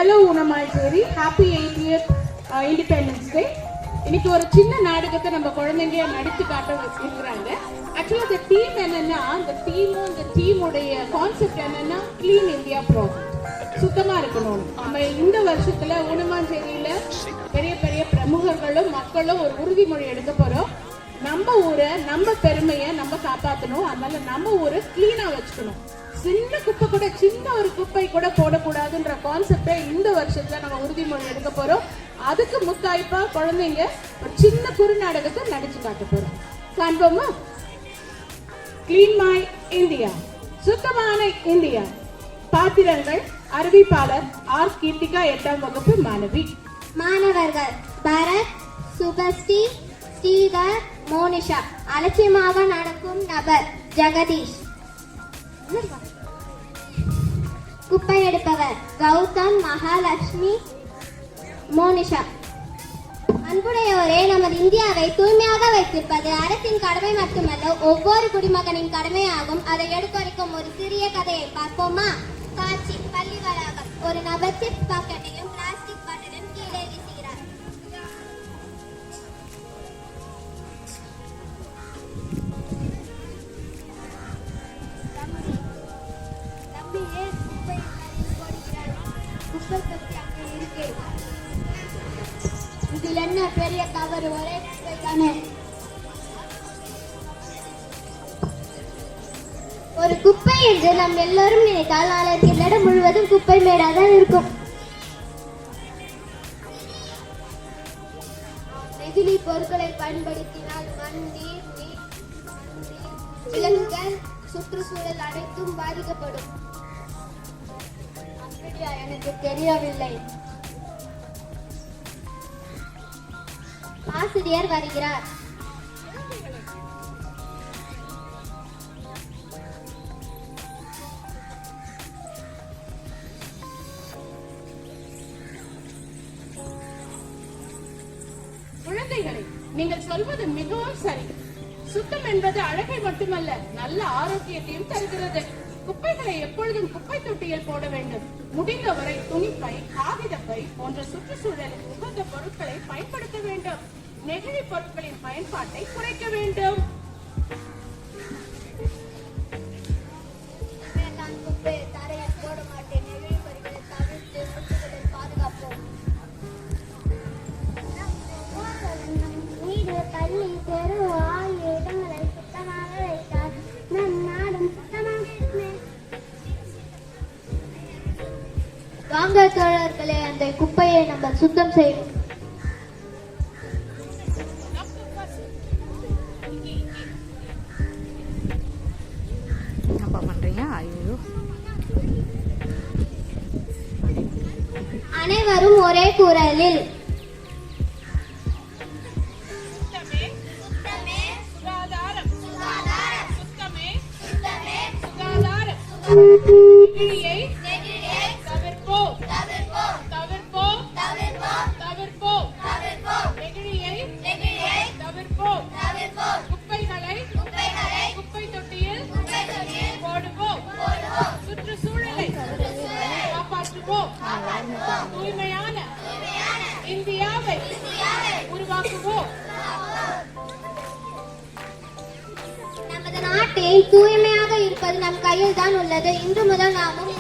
Hello உணமாய்சேரி, happy 80th independence day. இன்னைக்கு ஒரு சின்ன நாடகத்தை நம்ம குழந்தைங்க நடித்து காட்ட இருக்கிறாங்க. ஆக்சுவலா இந்த டீம் என்னன்னா, இந்த டீமுடைய கான்செப்ட் என்னன்னா கிளீன் இந்தியா ப்ராஜெக்ட். சுத்தமா இருக்கணும். நம்ம இந்த வருஷத்துல உணமாஞ்சேரியில பெரிய பெரிய பிரமுகர்களும் மக்களும் ஒரு உறுதிமொழி எடுக்க போறோம். நம்ம ஊரை, நம்ம பெருமையை நம்ம காப்பாற்றணும். அதனால நம்ம ஊரை கிளீனா வச்சுக்கணும். சின்ன குப்பை கூட, சின்ன ஒரு குப்பை கூட போடக்கூடாதுன்ற கான்செப்டை இந்த வருஷத்துல நம்ம உறுதிமொழி எடுக்க போறோம். அதுக்கு முத்தாய்ப்பா குழந்தைங்க ஒரு சின்ன குறுநாடகத்தை நடிச்சு காட்ட போறோம். காண்போமா? கிளீன் மை இந்தியா, சுத்தமான இந்தியா. பாத்திரங்கள்: அறிவிப்பாளர் ஆர் கீர்த்திகா, 8ஆம் வகுப்பு மாணவி. மாணவர்கள்: பரத், சுபஸ்ரீ, ஸ்ரீதர், மோனிஷா. அலட்சியமாக நடக்கும் நபர்: ஜெகதீஷ். குப்பை எடுப்பவர்: கௌதம், மகாலட்சுமி, மோனிஷா. அன்புடையோரே, நமது இந்தியாவை தூய்மையாக வைத்திருப்பது அரசின் கடமை மட்டுமல்ல, ஒவ்வொரு குடிமகனின் கடமையாகும். அதை எடுத்துரைக்கும் ஒரு சிறிய கதையை பார்ப்போமா? காட்சி: பள்ளி வளாகம். ஒரு நபர் சிப்ஸ் பாக்கெட்டையும் பிளாஸ்டிக் பாட்டிலையும் கீழே வீசுகிறார். இதில் என்ன பெரிய தவறு? ஒரே குப்பை தானே. ஒரு குப்பை என்று நாம் எல்லோரும் நினைத்தால் நாளைக்கு இடம் முழுவதும் குப்பை மேடாதான் இருக்கும். நெகிழி பொருட்களை பயன்படுத்தினால் மண், நீர், விலங்குகள், சுற்றுச்சூழல் அனைத்தும் பாதிக்கப்படும். அப்படியா? எனக்கு தெரியவில்லை. ஆசிரியர் வருகிறார். குழந்தைகளை, நீங்கள் சொல்வது மிகவும் சரி. சுத்தம் என்பது அழகை மட்டுமல்ல, நல்ல ஆரோக்கியத்தையும் தருகிறது. குப்பைகளை எப்பொழுதும் குப்பை தொட்டியில் போட வேண்டும். முடிந்தவரை துணிப்பை, காகிதப்பை போன்ற சுற்றுச்சூழலுக்கு உகந்த பொருட்களை பயன்படுத்த வேண்டும். நெகிழி பொருட்களின் பயன்பாட்டை குறைக்க வேண்டும். தரையில் போட மாட்டேன். நெகிழி பொருட்களை தவிர்த்து சுற்றுச்சூழலை பாதுகாப்போம். வீடு, பள்ளி, தெரு ஆகிய இடங்களை சுத்தமாக வைத்தால் நம் நாடும் சுத்தமாக இருக்குமே. வாங்க தோழர்களே, அந்த குப்பையை நம்ம சுத்தம் செய்வோம். அனைவரும் ஒரே குரலில்: சுத்தமே சுகாதாரம், சுத்தமே சுகாதாரம். நெகிழியை தவிர்ப்போம், நெகிழியை தவிர்ப்போம். குப்பைகளை குப்பை தொட்டியில் போடுவோம். சுற்றுச்சூழலை காப்பாற்றுவோம். தூய்மையான இந்தியாவை உருவாக்குவோம். நமது நாட்டில் தூய்மையாக இருப்பது நம் கையில் தான் உள்ளது. இன்று முதல் நாமும்